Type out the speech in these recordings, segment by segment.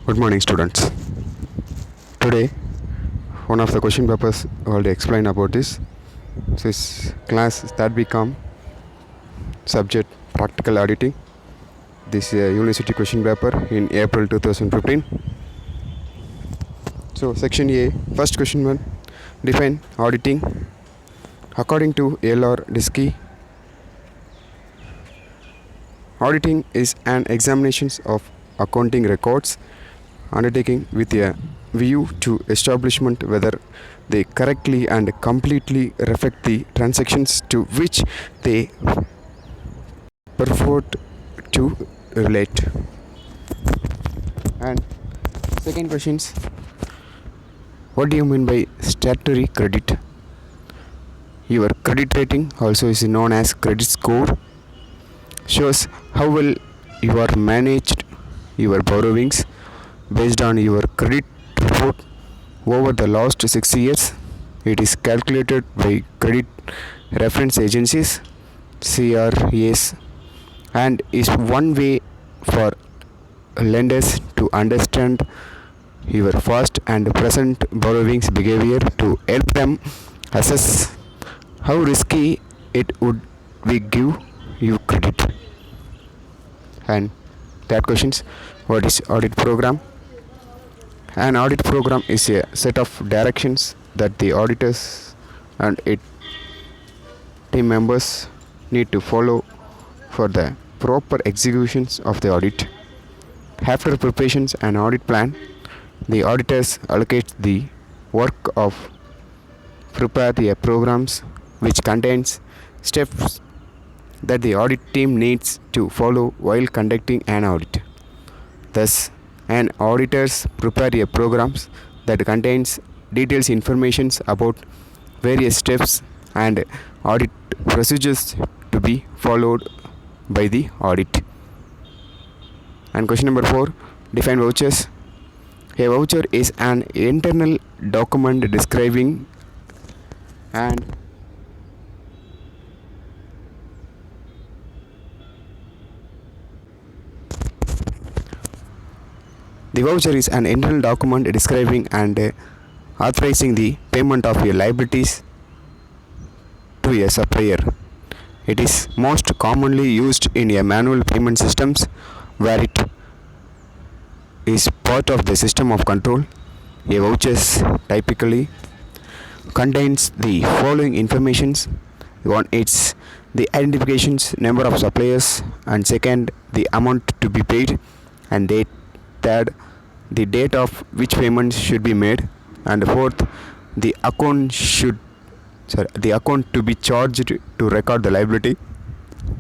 Good morning, students. Today, one of the question papers I will explain about this class that become subject practical auditing. This is a university question paper in April 2015. So, section A, first question one, define auditing. According to L.R. Diskey, auditing is an examination of accounting records undertaking with a view to establishment whether they correctly and completely reflect the transactions to which they purport to relate. And second question is, what do you mean by statutory credit? Your credit rating, also is known as credit score, shows how well you are managed your borrowings based on your credit report over the last 6 years. It is calculated by credit reference agencies CRAs and is one way for lenders to understand your past and present borrowings behavior to help them assess how risky it would be give you credit. And that questions, what is audit program? An audit program is a set of directions that the auditors and its team members need to follow for the proper executions of the audit. After preparations an audit plan, the auditors allocate the work of prepare the programs which contains steps that the audit team needs to follow while conducting an audit. Thus, an auditors prepare a programs that contains details informations about various steps and audit procedures to be followed by the audit. And question number 4, define vouchers. A voucher is an internal document describing and the voucher is an internal document describing and authorizing the payment of your liabilities to a supplier. It is most commonly used in a manual payment systems where it is part of the system of control. A voucher typically contains the following informations. One, it's the identifications, number of suppliers, and second, the amount to be paid, and third, the date of which payments should be made, and fourth, the account to be charged to record the liability,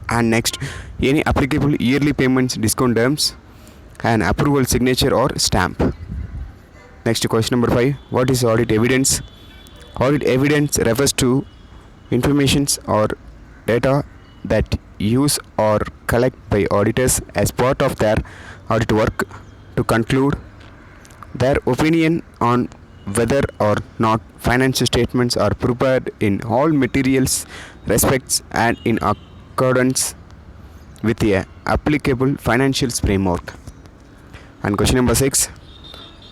and next, any applicable yearly payments, discount terms, and approval signature or stamp. Next, question number 5, what is audit evidence? Audit evidence refers to informations or data that use or collect by auditors as part of their audit work to conclude their opinion on whether or not financial statements are prepared in all materials respects and in accordance with the applicable financial framework. And question number 6,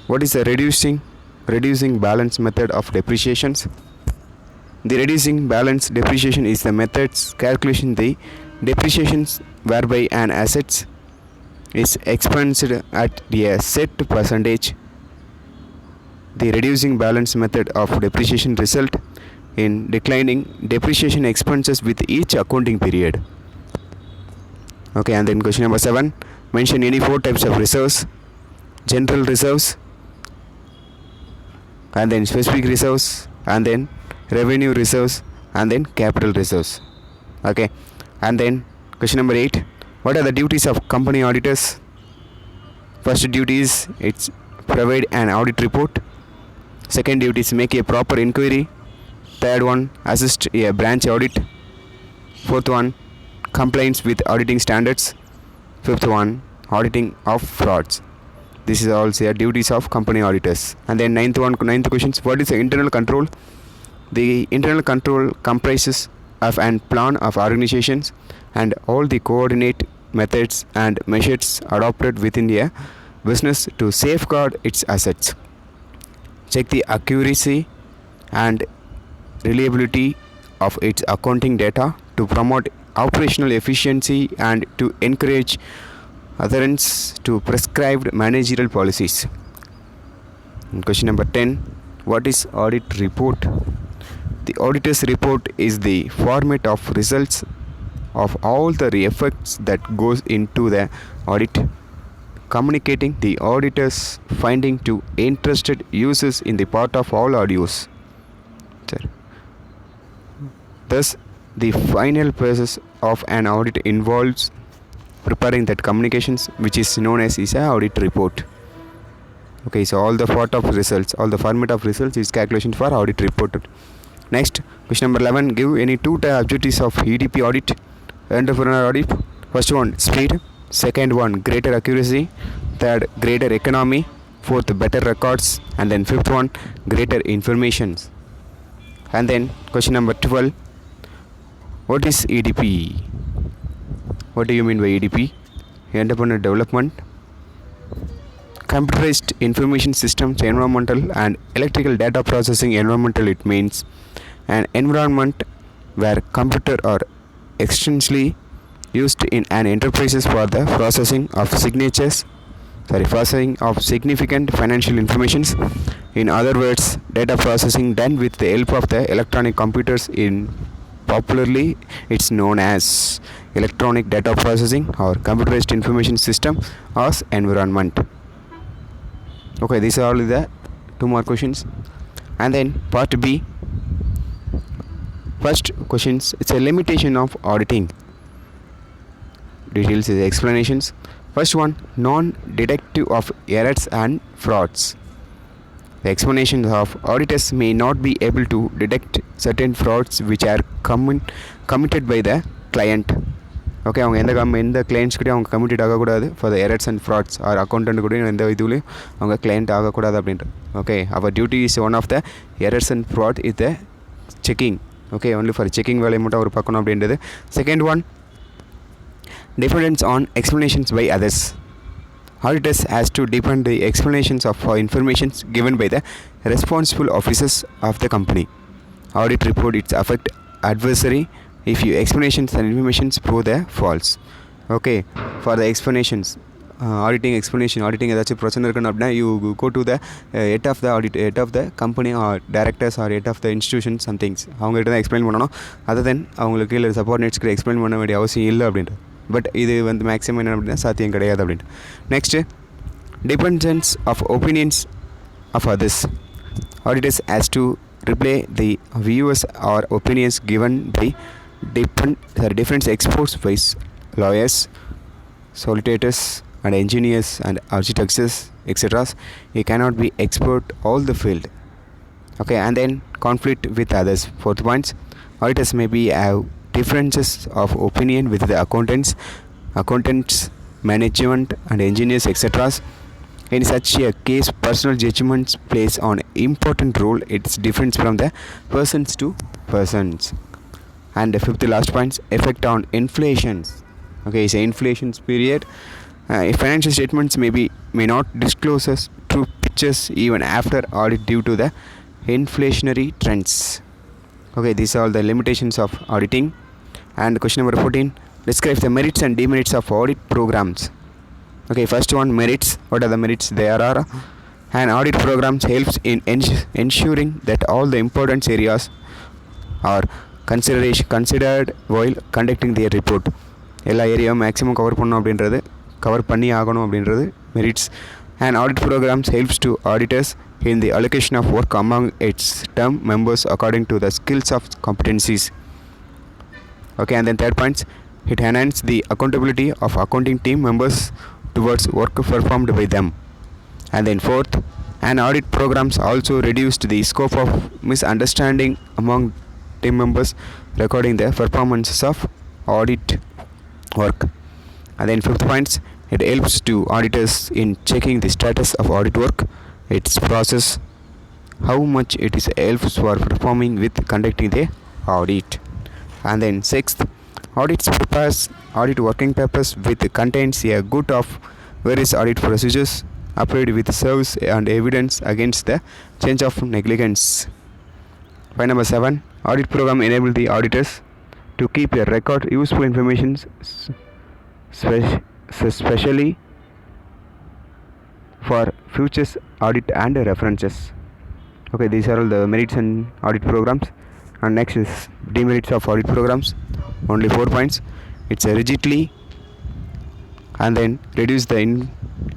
what is the reducing balance method of depreciations? The reducing balance depreciation is the method's calculation the depreciations whereby an asset is expensed at a set percentage. The reducing balance method of depreciation result in declining depreciation expenses with each accounting period. Okay, and then question number 7, mention any 4 types of reserves: general reserves, and then specific reserves, and then revenue reserves, and then capital reserves. Okay, and then question number 8, what are the duties of company auditors? First duty is it's provide an audit report. Second duty is make a proper inquiry. Third one, assist a branch audit. Fourth one, compliance with auditing standards. Fifth one, auditing of frauds. This is also the duties of company auditors. And then ninth questions, what is the internal control? The internal control comprises of an plan of organizations and all the coordinate methods and measures adopted within a business to safeguard its assets, check the accuracy and reliability of its accounting data to promote operational efficiency and to encourage adherence to prescribed managerial policies. And question number 10, what is audit report? The auditor's report is the format of results of all the efforts that goes into the audit, communicating the auditor's finding to interested users in the part of all audios. Thus, the final process of an audit involves preparing that communications, which is known as is a audit report. Okay, so all the part of results, all the format of results is calculation for audit report. Next, question number 11, give any two objectives of EDP audit, entrepreneur audit. First one, speed. Second one, greater accuracy. Third, greater economy. Fourth, better records. And then fifth one, greater information. And then question number 12, what is EDP? What do you mean by EDP? Entrepreneur development, computerized information systems, environmental and electrical data processing environmental. It means an environment where computer are extensively used in an enterprises for the processing of significant financial informations. In other words, data processing done with the help of the electronic computers. In popularly it's known as electronic data processing or computerized information system as environment. Okay, these are all the two more questions. And then part B, first questions, it's a limitation of auditing. Details is explanations. First one, non-detective of errors and frauds. The explanations of auditors may not be able to detect certain frauds which are committed by the client. Okay, அவங்க எந்த clients கிட்டே அவங்க committed ஆகக்கூடாது for the errors and frauds or accountant கூட எந்த இதுலேயும் அவங்க client ஆகக்கூடாது அப்படின்ட்டு. ஓகே, அவர் duty is one of the errors and fraud is the checking. Okay, only for checking வேலையை மட்டும் அவர் பார்க்கணும் அப்படின்றது. Second one, dependence on explanations by others. Auditors has to depend the explanations of information given by the responsible officers of the company. Audit report its affect adversary if your explanations and informations prove the false. Okay, for the explanations, auditing ஏதாச்சும் பிரச்சனை இருக்குன்னு அப்படின்னா you go to the head of the company or directors or head of the institution somethings. அவங்ககிட்ட தான் explain பண்ணணும். Other தென் அவங்களுக்கு கீழே சப்பார்டினேட்ஸ்க்கு explain பண்ண வேண்டிய அவசியம் இல்லை அப்படின்ட்டு. பட் இது மேக்ஸிமம் என்ன அப்படின்னா சாத்தியம் கிடையாது அப்படின்ட்டு. Next, dependence of opinions of others. Auditors has to reply the views or opinions given by different experts by lawyers, solicitors and engineers and architects, etc. You cannot be expert all the field. Okay, and then conflict with others. Fourth points, auditors may be have differences of opinion with the accountants, management and engineers, etc. In such a case, personal judgments plays an important role. It's different from the persons to persons. And the fifth last point, effect on inflations. Okay, it's an inflation period. Financial statements may not disclose us true pictures even after audit due to the inflationary trends. Okay, these are all the limitations of auditing. And question number 14, describe the merits and demerits of audit programs. Okay, first one, merits. What are the merits? There are an audit programs helps in ensuring that all the important areas are considered while conducting their report. எல்லா ஏரியாவும் maximum cover பண்ணி ஆகணும் அப்படின்றது merits. And audit programs helps to auditors in the allocation of work among its term members according to the skills of competencies. Okay, and then third points, it enhances the accountability of accounting team members towards work performed by them. And then fourth, an audit programs also reduced the scope of misunderstanding among team members recording the performances of audit work. And then fifth points, it helps to auditors in checking the status of audit work, its process, how much it is helps for performing with conducting the audit. And then sixth, audits prepares audit working papers with contains a good of various audit procedures applied with serves and evidence against the change of negligence. Point number 7. Audit program enable the auditors to keep a record useful information, especially for futures audit and references. Okay, these are all the merits and audit programs. And next is demerits of audit programs. Only 4 points. It's a rigidly and then reduce the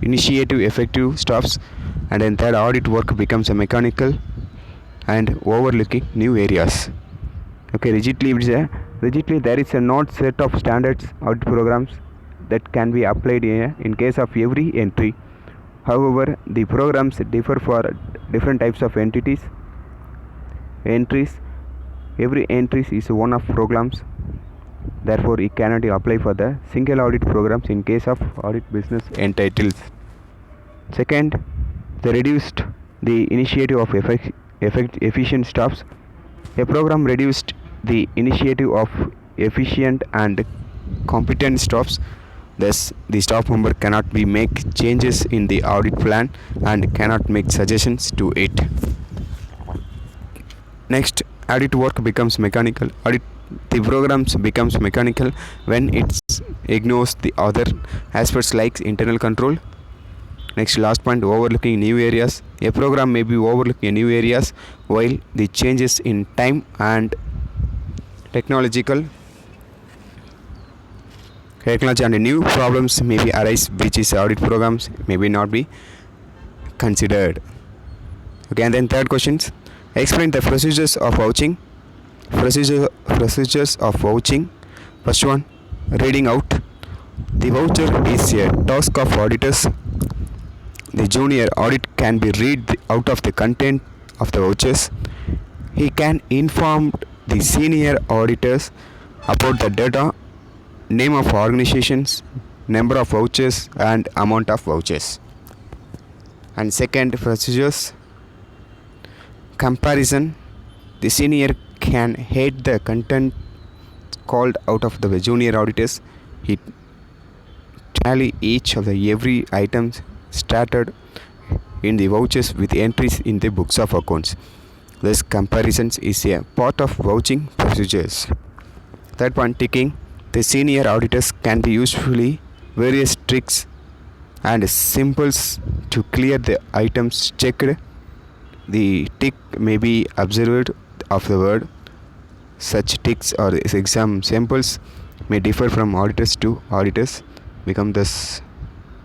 initiative effective stops, and then third, audit work becomes a mechanical and overlooking new areas. Okay, rigidly there is a not set of standards audit programs that can be applied in case of every entry. However, the programs differ for different types of entries. Every entry is one of programs. Therefore, it cannot apply for the single audit programs in case of audit business entitles. Second, they reduced the initiative of efficient staffs. A program reduced the initiative of efficient and competent staffs. Thus, the staff member cannot make changes in the audit plan and cannot make suggestions to it. Next, audit work becomes mechanical. The programs becomes mechanical when it ignores the other aspects like internal control. Next, last point, overlooking new areas. A program may be overlooking new areas while the changes in time and technology and new problems may be arise, which is audit programs may be not be considered. Okay, and then third questions. Explain the procedures of vouching. Procedures of vouching. First one, reading out. The voucher is a task of auditors. The junior audit can be read out of the content of the vouchers. He can inform the senior auditors about the data, name of organizations, number of vouchers and amount of vouchers. And second, procedures. Comparison. The senior can hide the content called out of the junior auditors. He tally each of the every items started in the vouchers with entries in the books of accounts. This comparisons is a part of vouching procedures. Third point, ticking. The senior auditors can be usefully various tricks and symbols to clear the items checked. The tick may be observed of the word. Such ticks or exam samples may differ from auditors to auditors, become thus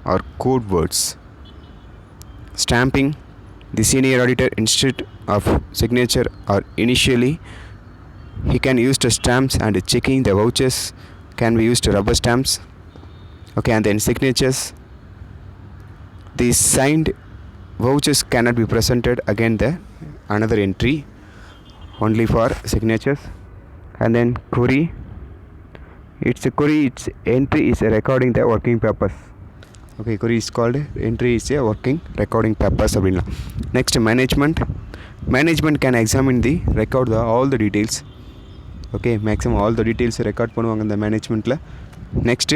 or code words. Stamping. The senior auditor, instead of signature or initially, he can use the stamps, and checking the vouchers can be used rubber stamps. Okay, and then signatures. The signed vouchers cannot be presented again the another entry, only for signatures. And then query. Its entry is recording the working purpose. Okay, query is called entry is a working recording purpose. Next, management can examine the record all the details. Okay, maximum all the details record பண்ணுவாங்க இந்த மேனேஜ்மெண்ட்ல. Next,